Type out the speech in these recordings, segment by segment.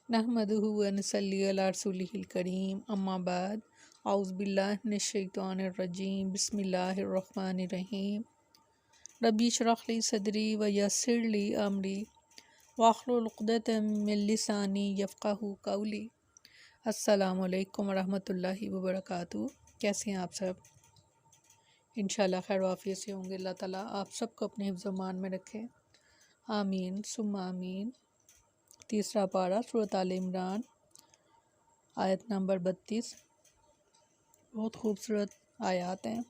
नहमदुहु व नसल्ली अला रसूलिहिल करीम अम्मा बाद औज़ु बिल्लाहि मिनश शैतानिर रजीम बिस्मिल्लाहिर रहमानिर रहीम रब्बी इश्रह ली सदरी व यस्सिर ली अमरी वाहलुल उक़दतम मिन लिसानी यफ़क़हू क़ौली। अस्सलामु अलैकुम व रहमतुल्लाहि व बरकातुहू। कैसे हैं आप सब? इंशाअल्लाह खैर वाफ़ियत से होंगे। अल्लाह ताला आप सबको अपने हिफ्ज़ व मान में रखे, आमीन सुम्मा आमीन। तीसरा पारा सूरत आल इमरान आयत नंबर 32। बहुत खूबसूरत आयात हैं।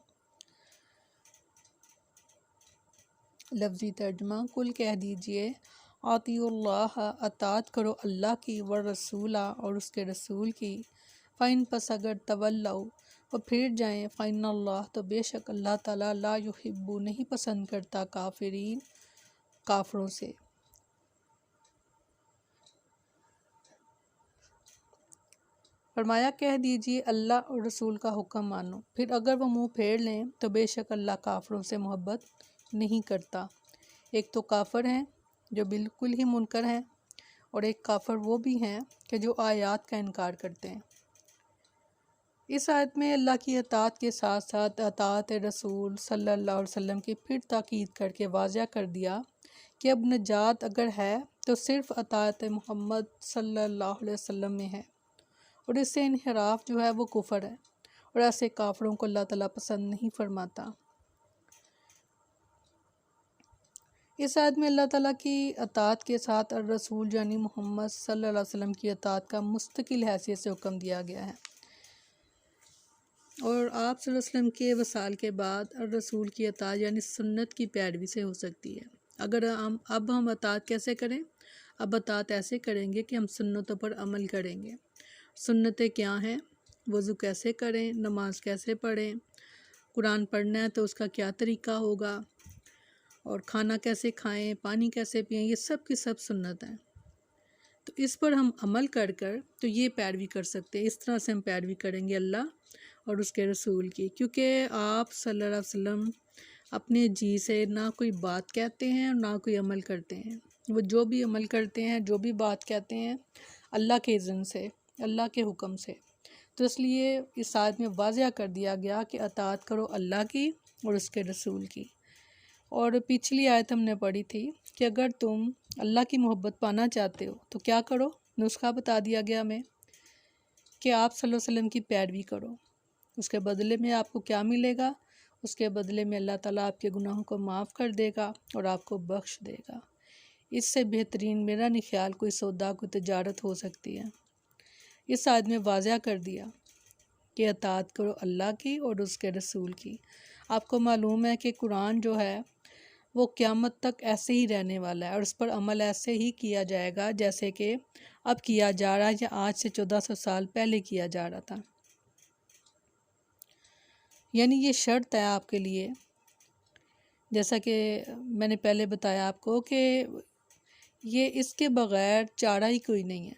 लफ्ज़ी तर्जमा, कुल कह दीजिए आतिउल्लाह, अतात करो अल्लाह की, व रसूला और उसके रसूल की, फ़इन पस अगर तवल्लौ और फिर जाएँ, फ़इन्नल्लाह तो बेशक अल्लाह ताला ला युहिब्बु नहीं पसंद करता काफिरीन काफरों से। फरमाया कह दीजिए अल्लाह और रसूल का हुक्म मानो, फिर अगर वो मुंह फेर लें तो बेशक अल्लाह काफरों से मोहब्बत नहीं करता। एक तो काफर हैं जो बिल्कुल ही मुनकर हैं, और एक काफर वो भी हैं कि जो आयात का इनकार करते हैं। इस आयत में अल्लाह की अताअत के साथ साथ अताअत रसूल सल्लल्लाहु अलैहि वसल्लम की फिर ताकीद करके वाज़िया कर दिया कि अब नजात अगर है तो सिर्फ़ अताअत मोहम्मद सल्लल्लाहु अलैहि वसल्लम में है, और इससे इनहराफ जो है वो कुफ़र है, और ऐसे काफरों को अल्लाह ताला पसंद नहीं फरमाता। इस आयत में अल्लाह ताला की अताअत के साथ और रसूल यानी मोहम्मद सल्लल्लाहु अलैहि वसल्लम की अताअत का मुस्तकिल हैसियत से हुक्म दिया गया है, और आप सल्लल्लाहु अलैहि वसल्लम के वसाल के बाद और रसूल की अताअत यानी सुन्नत की पैरवी से हो सकती है। अगर हम अताअत कैसे करें? अब अताअत ऐसे करेंगे कि हम सुन्नतों पर अमल करेंगे। सुन्नतें क्या हैं? वज़ू कैसे करें, नमाज कैसे पढ़ें, कुरान पढ़ना है तो उसका क्या तरीका होगा, और खाना कैसे खाएं, पानी कैसे पिएं, ये सब की सब सुन्नत हैं। तो इस पर हम अमल कर तो ये पैरवी कर सकते हैं। इस तरह से हम पैरवी करेंगे अल्लाह और उसके रसूल की, क्योंकि आप सल्लल्लाहु अलैहि वसल्लम अपने जी से ना कोई बात कहते हैं और ना कोई अमल करते हैं। वो जो भी अमल करते हैं, जो भी बात कहते हैं, अल्लाह के इज़्न से, अल्लाह के हुक्म से। तो इसलिए इस आयत में वाज़िया कर दिया गया कि अताअत करो अल्लाह की और उसके रसूल की। और पिछली आयत हमने पढ़ी थी कि अगर तुम अल्लाह की मोहब्बत पाना चाहते हो तो क्या करो। नुस्खा बता दिया गया हमें कि आप सल्लल्लाहु अलैहि वसल्लम की पैरवी करो। उसके बदले में आपको क्या मिलेगा? उसके बदले में अल्लाह ताला आपके गुनाहों को माफ़ कर देगा और आपको बख्श देगा। इससे बेहतरीन मेरा नहीं ख्याल कोई सौदा, कोई तजारत हो सकती है। इस आयत में वाज़िया कर दिया कि अताअत करो अल्लाह की और उसके रसूल की। आपको मालूम है कि कुरान जो है वो क़यामत तक ऐसे ही रहने वाला है, और उस पर अमल ऐसे ही किया जाएगा जैसे कि अब किया जा रहा है या आज से 1400 साल पहले किया जा रहा था। यानी ये शर्त है आपके लिए, जैसा कि मैंने पहले बताया आपको कि ये इसके बग़ैर चारा ही कोई नहीं है।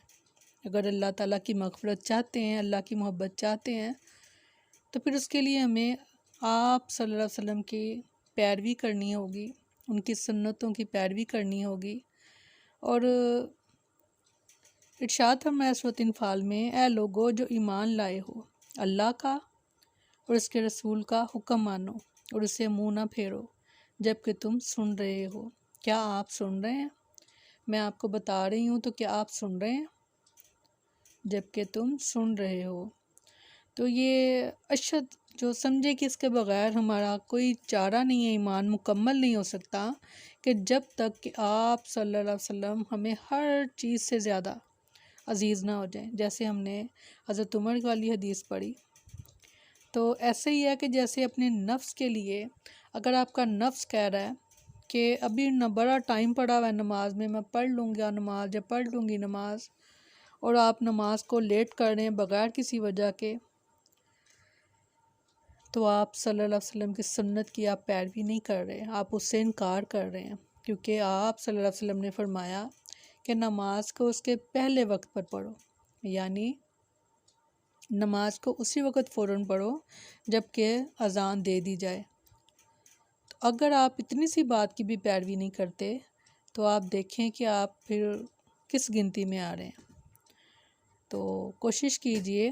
अगर अल्लाह ताला की मग़फ़िरत चाहते हैं, अल्लाह की मोहब्बत चाहते हैं, तो फिर उसके लिए हमें आप सल्लल्लाहु अलैहि वसल्लम की पैरवी करनी होगी, उनकी सुन्नतों की पैरवी करनी होगी। और इरशाद फरमाया सूरत अनफ़ाल में, ऐ लोगो जो ईमान लाए हो, अल्लाह का और इसके रसूल का हुक्म मानो और उससे मुँह ना फेरो जबकि तुम सुन रहे हो। क्या आप सुन रहे हैं? मैं आपको बता रही हूँ, तो क्या आप सुन रहे हैं? जबकि तुम सुन रहे हो। तो ये अशद जो समझे कि इसके बग़ैर हमारा कोई चारा नहीं है, ईमान मुकम्मल नहीं हो सकता, कि जब तक कि आप सल्लल्लाहु अलैहि वसल्लम हमें हर चीज़ से ज़्यादा अज़ीज़ ना हो जाएं। जैसे हमने हज़रत उमर वाली हदीस पढ़ी, तो ऐसे ही है कि जैसे अपने नफ्स के लिए, अगर आपका नफ्स कह रहा है कि अभी न बड़ा टाइम पड़ा हुआ है नमाज में, मैं पढ़ लूँगा नमाज या पढ़ लूँगी नमाज, और आप नमाज को लेट कर रहे हैं बग़ैर किसी वजह के, तो आप सल्लल्लाहु अलैहि वसल्लम की सुन्नत की आप पैरवी नहीं कर रहे, आप उससे इनकार कर रहे हैं। क्योंकि आप सल्लल्लाहु अलैहि वसल्लम ने फरमाया कि नमाज को उसके पहले वक्त पर पढ़ो, यानी नमाज को उसी वक्त फ़ौरन पढ़ो जबकि अज़ान दे दी जाए। तो अगर आप इतनी सी बात की भी पैरवी नहीं करते, तो आप देखें कि आप फिर किस गिनती में आ रहे हैं। تو کوشش کیجئے،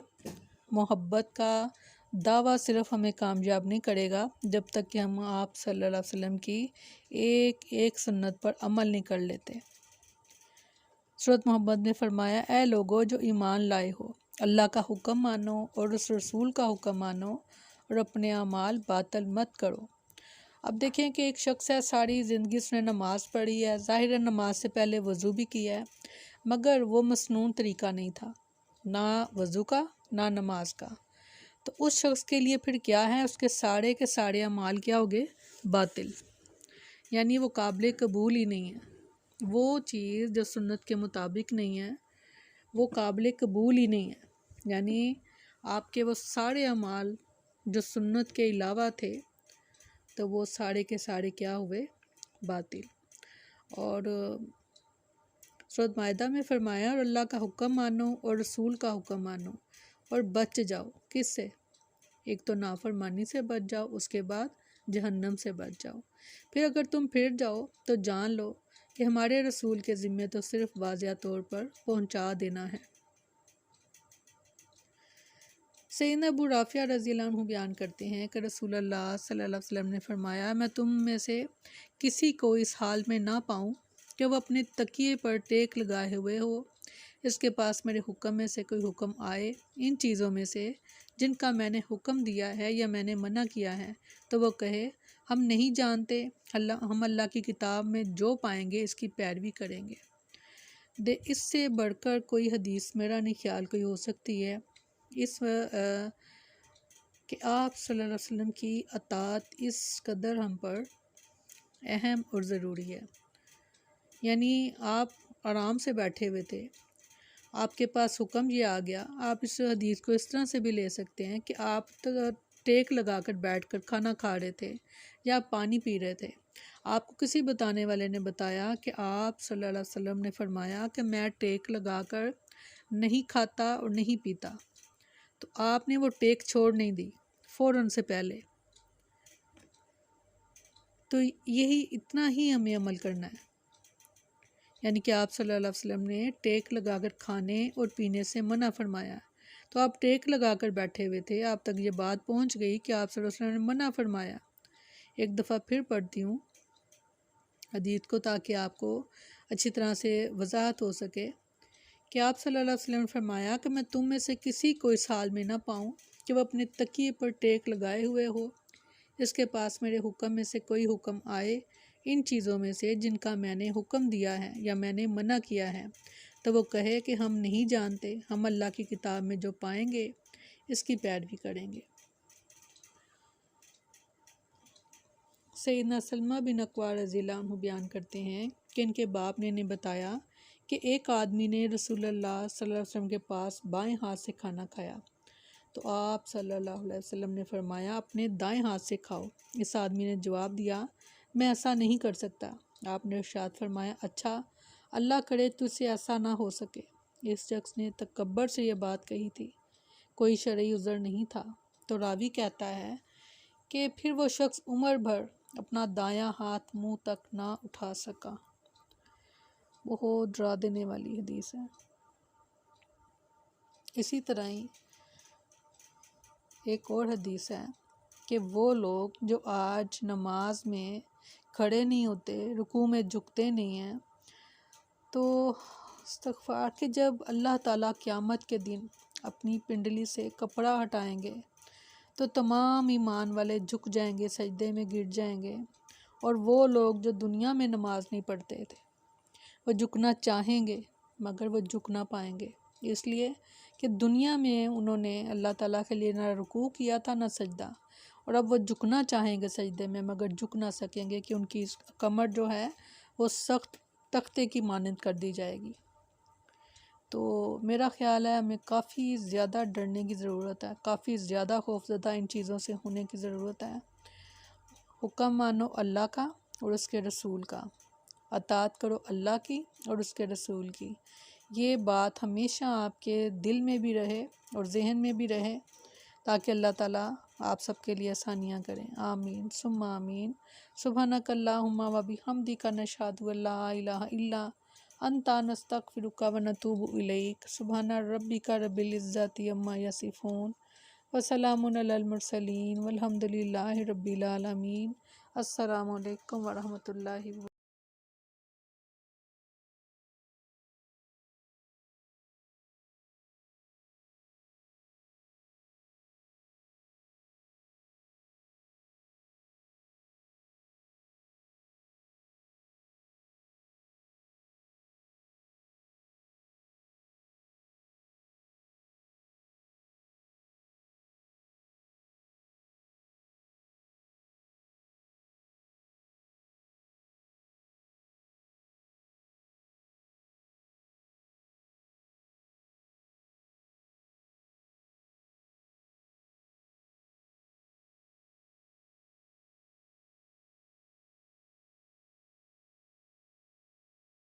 محبت کا دعویٰ صرف ہمیں کامیاب نہیں کرے گا جب تک کہ ہم آپ صلی اللہ علیہ وسلم کی ایک ایک سنت پر عمل نہیں کر لیتے۔ سورۃ محمد نے فرمایا، اے لوگو جو ایمان لائے ہو، اللہ کا حکم مانو اور اس رسول کا حکم مانو اور اپنے اعمال باطل مت کرو۔ اب دیکھیں کہ ایک شخص ہے، ساری زندگی اس نے نماز پڑھی ہے، ظاہر ہے نماز سے پہلے وضو بھی کیا ہے، مگر وہ مسنون طریقہ نہیں تھا، نہ وضو کا نہ نماز کا۔ تو اس شخص کے لیے پھر کیا ہے، اس کے سارے اعمال کیا ہوگے؟ باطل، یعنی وہ قابل قبول ہی نہیں ہے۔ وہ چیز جو سنت کے مطابق نہیں ہے وہ قابل قبول ہی نہیں ہے، یعنی آپ کے وہ سارے اعمال جو سنت کے علاوہ تھے تو وہ سارے کے سارے کیا ہوئے؟ باطل۔ اور سورۃ مائدہ میں فرمایا، اور اللہ کا حکم مانو اور رسول کا حکم مانو اور بچ جاؤ، کس سے؟ ایک تو نافرمانی سے بچ جاؤ، اس کے بعد جہنم سے بچ جاؤ۔ پھر اگر تم پھر جاؤ تو جان لو کہ ہمارے رسول کے ذمے تو صرف واضح طور پر پہنچا دینا ہے۔ سیدنا ابو رافع رضی اللہ عنہ بیان کرتے ہیں کہ رسول اللہ صلی اللہ علیہ وسلم نے فرمایا، میں تم میں سے کسی کو اس حال میں نہ پاؤں کہ وہ اپنے تکیے پر ٹیک لگائے ہوئے ہو، اس کے پاس میرے حکم میں سے کوئی حکم آئے، ان چیزوں میں سے جن کا میں نے حکم دیا ہے یا میں نے منع کیا ہے، تو وہ کہے ہم نہیں جانتے، ہم اللہ کی کتاب میں جو پائیں گے اس کی پیروی کریں گے۔ اس سے بڑھ کر کوئی حدیث میرا نہیں خیال کوئی ہو سکتی ہے اس کہ آپ صلی اللہ علیہ وسلم کی اطاعت اس قدر ہم پر اہم اور ضروری ہے۔ یعنی آپ آرام سے بیٹھے ہوئے تھے، آپ کے پاس حکم یہ آ گیا، آپ اس حدیث کو اس طرح سے بھی لے سکتے ہیں کہ آپ ٹیک لگا کر بیٹھ کر کھانا کھا رہے تھے یا پانی پی رہے تھے، آپ کو کسی بتانے والے نے بتایا کہ آپ صلی اللہ علیہ وسلم نے فرمایا کہ میں ٹیک لگا کر نہیں کھاتا اور نہیں پیتا، تو آپ نے وہ ٹیک چھوڑ نہیں دی فوراً سے پہلے۔ تو یہی اتنا ہی ہمیں عمل کرنا ہے، یعنی کہ آپ صلی اللہ علیہ وسلم نے ٹیک لگا کر کھانے اور پینے سے منع فرمایا، تو آپ ٹیک لگا کر بیٹھے ہوئے تھے، آپ تک یہ بات پہنچ گئی کہ آپ صلی اللہ علیہ وسلم نے منع فرمایا۔ ایک دفعہ پھر پڑھتی ہوں حدیث کو تاکہ آپ کو اچھی طرح سے وضاحت ہو سکے کہ آپ صلی اللہ علیہ وسلم نے فرمایا کہ میں تم میں سے کسی کو اس حال میں نہ پاؤں کہ وہ اپنے تکیے پر ٹیک لگائے ہوئے ہو، اس کے پاس میرے حکم میں سے کوئی حکم آئے، ان چیزوں میں سے جن کا میں نے حکم دیا ہے یا میں نے منع کیا ہے، تو وہ کہے کہ ہم نہیں جانتے، ہم اللہ کی کتاب میں جو پائیں گے اس کی پیروی کریں گے۔ سیدنا سلمہ بن اکوع رضی اللہ عنہ بیان کرتے ہیں کہ ان کے باپ نے انہیں بتایا کہ ایک آدمی نے رسول اللہ صلی اللہ علیہ وسلم کے پاس بائیں ہاتھ سے کھانا کھایا، تو آپ صلی اللہ علیہ وسلم نے فرمایا اپنے دائیں ہاتھ سے کھاؤ۔ اس آدمی نے جواب دیا میں ایسا نہیں کر سکتا۔ آپ نے ارشاد فرمایا اچھا، اللہ کرے تجھ سے ایسا نہ ہو سکے۔ اس شخص نے تکبر سے یہ بات کہی تھی، کوئی شرعی عذر نہیں تھا۔ تو راوی کہتا ہے کہ پھر وہ شخص عمر بھر اپنا دایاں ہاتھ منہ تک نہ اٹھا سکا۔ بہت ڈرا دینے والی حدیث ہے۔ اسی طرح ہی ایک اور حدیث ہے کہ وہ لوگ جو آج نماز میں کھڑے نہیں ہوتے، رکوع میں جھکتے نہیں ہیں، تو استغفار کہ جب اللہ تعالیٰ قیامت کے دن اپنی پنڈلی سے کپڑا ہٹائیں گے تو تمام ایمان والے جھک جائیں گے، سجدے میں گر جائیں گے، اور وہ لوگ جو دنیا میں نماز نہیں پڑھتے تھے وہ جھکنا چاہیں گے مگر وہ جھک نہ پائیں گے، اس لیے کہ دنیا میں انہوں نے اللہ تعالیٰ کے لیے نہ رکوع کیا تھا نہ سجدہ، اور اب وہ جھکنا چاہیں گے سجدے میں مگر جھک نہ سکیں گے کہ ان کی کمر جو ہے وہ سخت تختے کی مانند کر دی جائے گی۔ تو میرا خیال ہے ہمیں کافی زیادہ ڈرنے کی ضرورت ہے، کافی زیادہ خوفزدہ ان چیزوں سے ہونے کی ضرورت ہے۔ حکم مانو اللہ کا اور اس کے رسول کا، اطاعت کرو اللہ کی اور اس کے رسول کی۔ یہ بات ہمیشہ آپ کے دل میں بھی رہے اور ذہن میں بھی رہے تاکہ اللہ تعالیٰ آپ سب کے لیے آسانیاں کریں۔ آمین ثم آمین۔ سبحانک اللہم و بحمدک نشہد ان لا الہ الا انتا نستغفرک و نتوب الیک سبحان ربک رب العزت عما یصفون وسلام علی المرسلین والحمد للہ رب العالمین۔ السلام علیکم ورحمۃ اللہ وبرکاتہ۔